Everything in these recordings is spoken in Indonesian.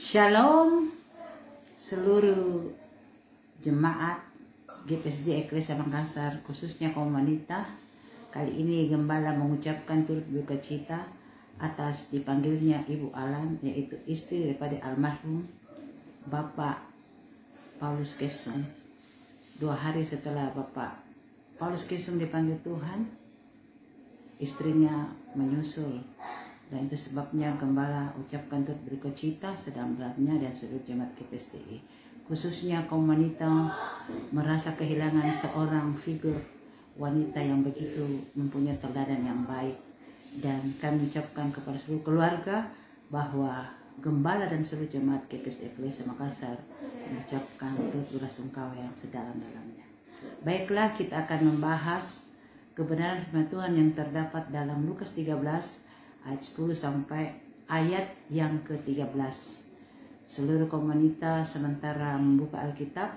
Shalom seluruh jemaat GPSD Eklesia Makassar, khususnya kaum wanita. Kali ini Gembala mengucapkan turut berduka cita atas dipanggilnya Ibu Alan, yaitu istri daripada almarhum Bapak Paulus Kesung. 2 hari setelah Bapak Paulus Kesung dipanggil Tuhan, istrinya menyusul. Dan itu sebabnya Gembala ucapkan turut berduka cita sedalam-dalamnya dan seluruh jemaat GPSDI. Khususnya kaum wanita merasa kehilangan seorang figur wanita yang begitu mempunyai teladan yang baik. Dan kami ucapkan kepada seluruh keluarga bahwa Gembala dan seluruh jemaat GPSDI Eklesia Makassar mengucapkan turut belasungkawa yang sedalam-dalamnya. Baiklah, kita akan membahas kebenaran firman Tuhan yang terdapat dalam Lukas 13 ayat 10 sampai ayat yang ke-13. Seluruh kaum wanita sementara membuka Alkitab,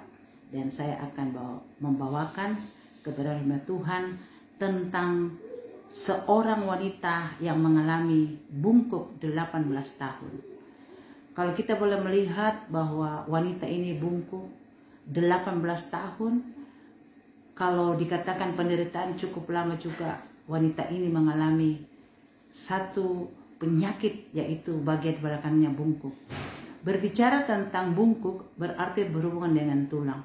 dan saya akan membawakan kebenaran firman Tuhan tentang seorang wanita yang mengalami bungkuk 18 tahun. Kalau kita boleh melihat bahwa wanita ini bungkuk 18 tahun, kalau dikatakan penderitaan cukup lama juga, wanita ini mengalami satu penyakit, yaitu bagian belakangnya bungkuk. Berbicara tentang bungkuk berarti berhubungan dengan tulang.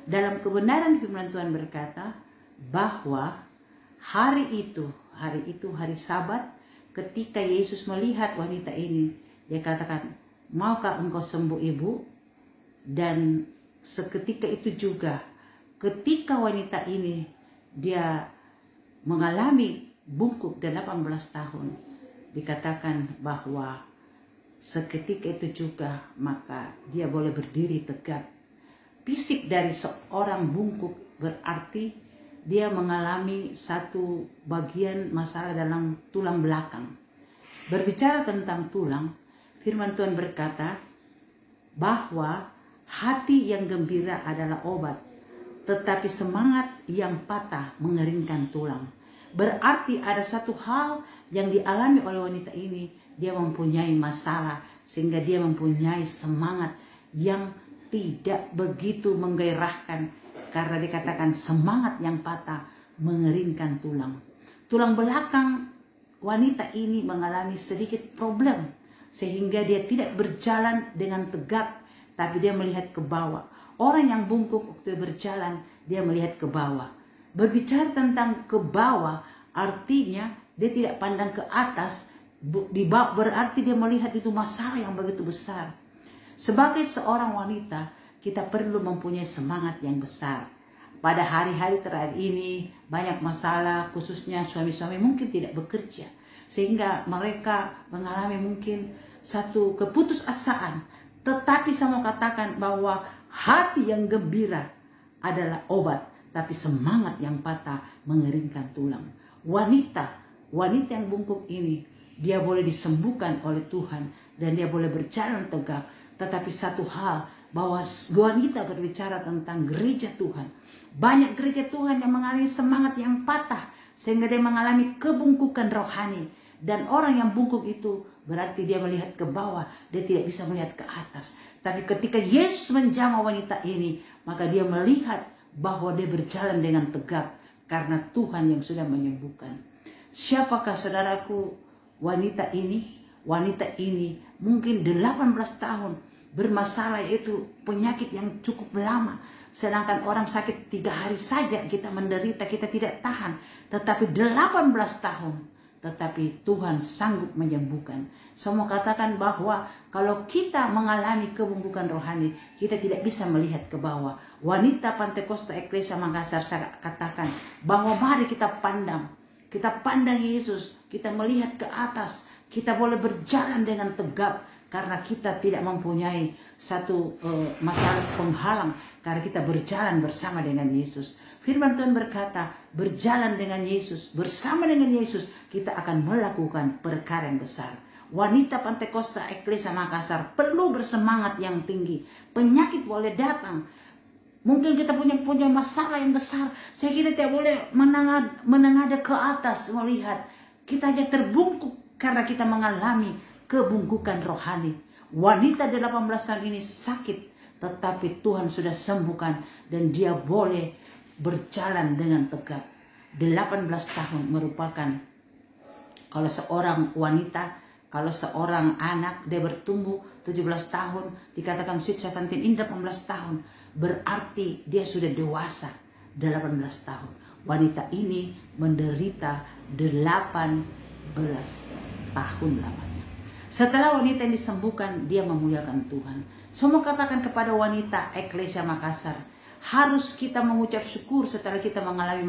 Dalam kebenaran firman Tuhan berkata bahwa hari itu hari Sabat, ketika Yesus melihat wanita ini, dia katakan, "Maukah engkau sembuh, Ibu?" Dan seketika itu juga ketika wanita ini dia mengalami bungkuk 18 tahun, dikatakan bahwa seketika itu juga maka dia boleh berdiri tegak. Fisik dari seorang bungkuk berarti dia mengalami satu bagian masalah dalam tulang belakang. Berbicara tentang tulang, firman Tuhan berkata bahwa hati yang gembira adalah obat, tetapi semangat yang patah mengeringkan tulang. Berarti ada satu hal yang dialami oleh wanita ini. Dia mempunyai masalah sehingga dia mempunyai semangat yang tidak begitu menggairahkan, karena dikatakan semangat yang patah mengeringkan tulang. Tulang belakang wanita ini mengalami sedikit problem sehingga dia tidak berjalan dengan tegak, tapi dia melihat ke bawah. Orang yang bungkuk waktu berjalan, dia melihat ke bawah. Berbicara tentang ke bawah, artinya dia tidak pandang ke atas. Di bawah berarti dia melihat itu masalah yang begitu besar. Sebagai seorang wanita, kita perlu mempunyai semangat yang besar. Pada hari-hari terakhir ini banyak masalah, khususnya suami-suami mungkin tidak bekerja, sehingga mereka mengalami mungkin satu keputusasaan. Tetapi saya mau katakan bahwa hati yang gembira adalah obat, tapi semangat yang patah mengeringkan tulang. Wanita yang bungkuk ini, dia boleh disembuhkan oleh Tuhan dan dia boleh berjalan tegak. Tetapi satu hal, bahwa wanita berbicara tentang gereja Tuhan. Banyak gereja Tuhan yang mengalami semangat yang patah sehingga dia mengalami kebungkukan rohani. Dan orang yang bungkuk itu berarti dia melihat ke bawah, dia tidak bisa melihat ke atas. Tapi ketika Yesus menjamah wanita ini, maka dia melihat bahwa dia berjalan dengan tegak karena Tuhan yang sudah menyembuhkan. Siapakah saudaraku wanita ini? Wanita ini mungkin 18 tahun bermasalah, yaitu penyakit yang cukup lama. Sedangkan orang sakit 3 hari saja kita menderita, kita tidak tahan. Tetapi 18 tahun, tetapi Tuhan sanggup menyembuhkan. Saya mau katakan bahwa kalau kita mengalami kebungkukan rohani, kita tidak bisa melihat ke bawah. Wanita Pantekosta Eklesia Makassar, saya katakan bahwa mari kita pandang Yesus, kita melihat ke atas, kita boleh berjalan dengan tegap karena kita tidak mempunyai satu masalah penghalang, karena kita berjalan bersama dengan Yesus. Firman Tuhan berkata, berjalan dengan Yesus, bersama dengan Yesus, kita akan melakukan perkara yang besar. Wanita Pantekosta Eklesia Makassar perlu bersemangat yang tinggi. Penyakit boleh datang. Mungkin kita punya masalah yang besar, sehingga kita tidak boleh menengadah ke atas melihat. Kita hanya terbungkuk karena kita mengalami kebungkukan rohani. Wanita 18 tahun ini sakit, tetapi Tuhan sudah sembuhkan dan dia boleh berjalan dengan tegak. 18 tahun merupakan, kalau seorang wanita, kalau seorang anak dia bertumbuh 17 tahun, dikatakan sweet 17 in 18 tahun, berarti dia sudah dewasa 18 tahun. Wanita ini menderita 18 tahun lamanya. Setelah wanita yang disembuhkan, dia memuliakan Tuhan. Semua katakan kepada wanita Eklesia Makassar, harus kita mengucap syukur setelah kita mengalami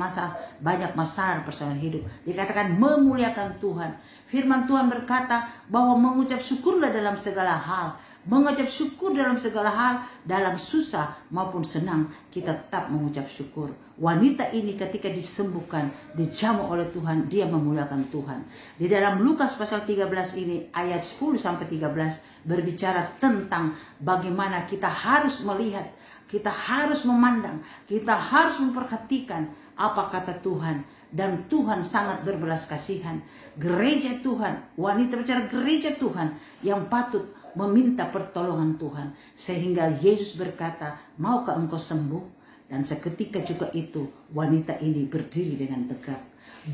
banyak masalah persoalan hidup. Dikatakan memuliakan Tuhan. Firman Tuhan berkata bahwa mengucap syukurlah dalam segala hal. Mengucap syukur dalam segala hal, dalam susah maupun senang, kita tetap mengucap syukur. Wanita ini ketika disembuhkan, dijamu oleh Tuhan, dia memuliakan Tuhan. Di dalam Lukas pasal 13 ini, ayat 10-13, berbicara tentang bagaimana kita harus melihat, kita harus memandang, kita harus memperhatikan apa kata Tuhan. Dan Tuhan sangat berbelas kasihan. Gereja Tuhan, wanita bicara gereja Tuhan yang patut meminta pertolongan Tuhan. Sehingga Yesus berkata, maukah engkau sembuh? Dan seketika juga itu wanita ini berdiri dengan tegak.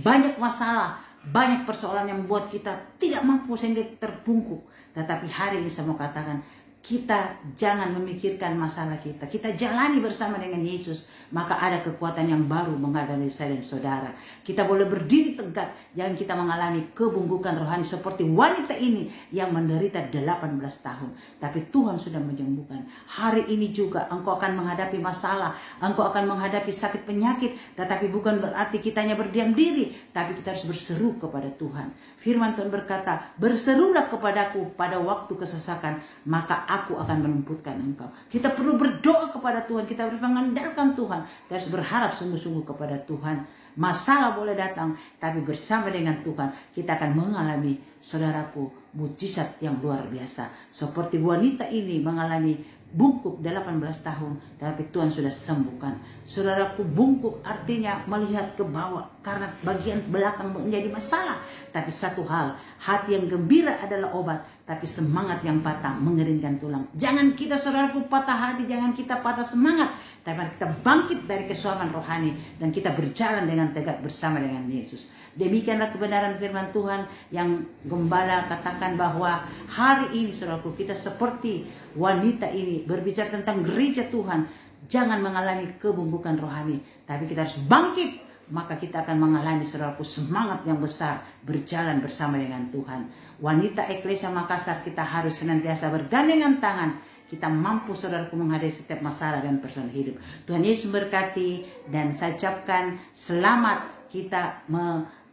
Banyak masalah, banyak persoalan yang membuat kita tidak mampu sehingga terbungkuk. Tetapi hari ini saya mau katakan, kita jangan memikirkan masalah kita. Kita jalani bersama dengan Yesus. Maka ada kekuatan yang baru menghadapi saya dan saudara. Kita boleh berdiri tegak. Jangan kita mengalami kebungkukan rohani seperti wanita ini yang menderita 18 tahun. Tapi Tuhan sudah menyembuhkan. Hari ini juga engkau akan menghadapi masalah. Engkau akan menghadapi sakit penyakit. Tetapi bukan berarti kita hanya berdiam diri. Tapi kita harus berseru kepada Tuhan. Firman Tuhan berkata, berserulah kepadaku pada waktu kesesakan. Maka aku akan meluputkan engkau. Kita perlu berdoa kepada Tuhan. Kita harus mengandalkan Tuhan. Kita harus berharap sungguh-sungguh kepada Tuhan. Masalah boleh datang, tapi bersama dengan Tuhan kita akan mengalami, saudaraku, mujizat yang luar biasa. Seperti wanita ini mengalami bungkuk 18 tahun, tapi Tuhan sudah sembuhkan. Saudaraku, bungkuk artinya melihat ke bawah karena bagian belakang menjadi masalah. Tapi satu hal, hati yang gembira adalah obat, tapi semangat yang patah mengeringkan tulang. Jangan kita, saudaraku, patah hati, jangan kita patah semangat, tapi kita bangkit dari kesuapan rohani dan kita berjalan dengan tegak bersama dengan Yesus. Demikianlah kebenaran firman Tuhan yang gembala katakan bahwa hari ini, saudaraku, kita seperti wanita ini berbicara tentang gereja Tuhan. Jangan mengalami kebungkukan rohani, tapi kita harus bangkit. Maka kita akan mengalami, saudaraku, semangat yang besar berjalan bersama dengan Tuhan. Wanita Eklesia Makassar, kita harus senantiasa bergandengan tangan. Kita mampu, saudaraku, menghadapi setiap masalah dan persoalan hidup. Tuhan Yesus berkati, dan saya ucapkan selamat kita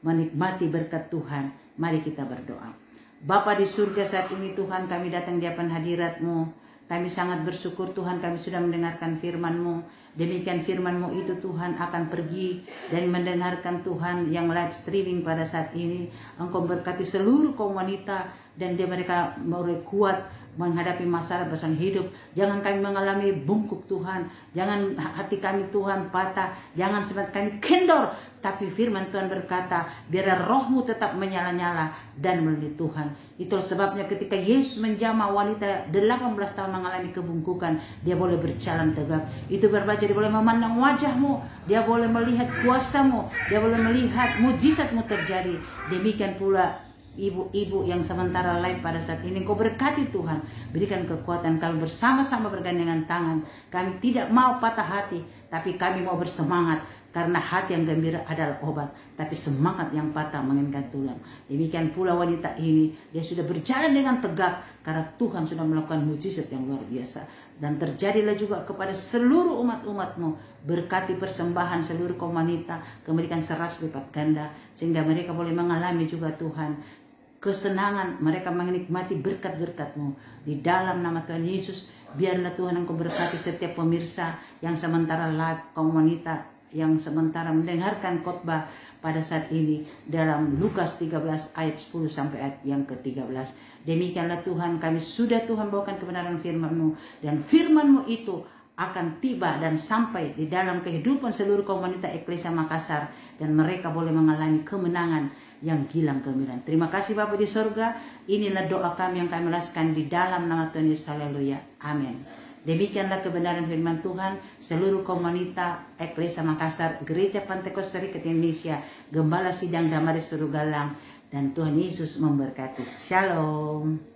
menikmati berkat Tuhan. Mari kita berdoa. Bapa di surga, saat ini Tuhan kami datang di hadapan hadirat-Mu. Kami sangat bersyukur Tuhan, kami sudah mendengarkan firman-Mu. Demikian firman-Mu itu Tuhan akan pergi dan mendengarkan Tuhan yang live streaming pada saat ini. Engkau berkati seluruh kaum wanita dan mereka mulai kuat menghadapi masalah persoalan hidup. Jangan kami mengalami bungkuk Tuhan. Jangan hati kami Tuhan patah. Jangan semangat kami kendor. Tapi firman Tuhan berkata, biarlah rohmu tetap menyala-nyala dan melalui Tuhan. Itulah sebabnya ketika Yesus menjamah wanita 18 tahun mengalami kebungkukan, dia boleh berjalan tegak. Itu berbaca, dia boleh memandang wajah-Mu, dia boleh melihat kuasa-Mu, dia boleh melihat mujizat-Mu terjadi. Demikian pula ibu-ibu yang sementara live pada saat ini, Engkau berkati Tuhan. Berikan kekuatan kami bersama-sama bergandengan tangan. Kami tidak mau patah hati, tapi kami mau bersemangat. Karena hati yang gembira adalah obat, tapi semangat yang patah menginginkan tulang. Demikian pula wanita ini, dia sudah berjalan dengan tegak karena Tuhan sudah melakukan mujizat yang luar biasa. Dan terjadilah juga kepada seluruh umat-umat-Mu. Berkati persembahan seluruh kaum wanita, kembalikan 100 lipat ganda, sehingga mereka boleh mengalami juga Tuhan kesenangan, mereka menikmati berkat-berkat-Mu. Di dalam nama Tuhan Yesus, biarlah Tuhan Engkau berkati setiap pemirsa yang sementara live, kaum wanita yang sementara mendengarkan khotbah pada saat ini dalam Lukas 13 ayat 10 sampai ayat yang ke-13. Demikianlah Tuhan, kami sudah Tuhan bawakan kebenaran firman-Mu, dan firman-Mu itu akan tiba dan sampai di dalam kehidupan seluruh komunitas Eklesia Makassar, dan mereka boleh mengalami kemenangan yang gilang gemilang. Terima kasih Bapa di sorga. Inilah doa kami yang kami laskan di dalam nama Tuhan Yesus. Haleluya. Amin. Demikianlah kebenaran firman Tuhan. Seluruh komunitas Eklesia Makassar, Gereja Pantekosta Serikat Indonesia, Gembala Sidang Damaris Suruh Galang, dan Tuhan Yesus memberkati. Shalom.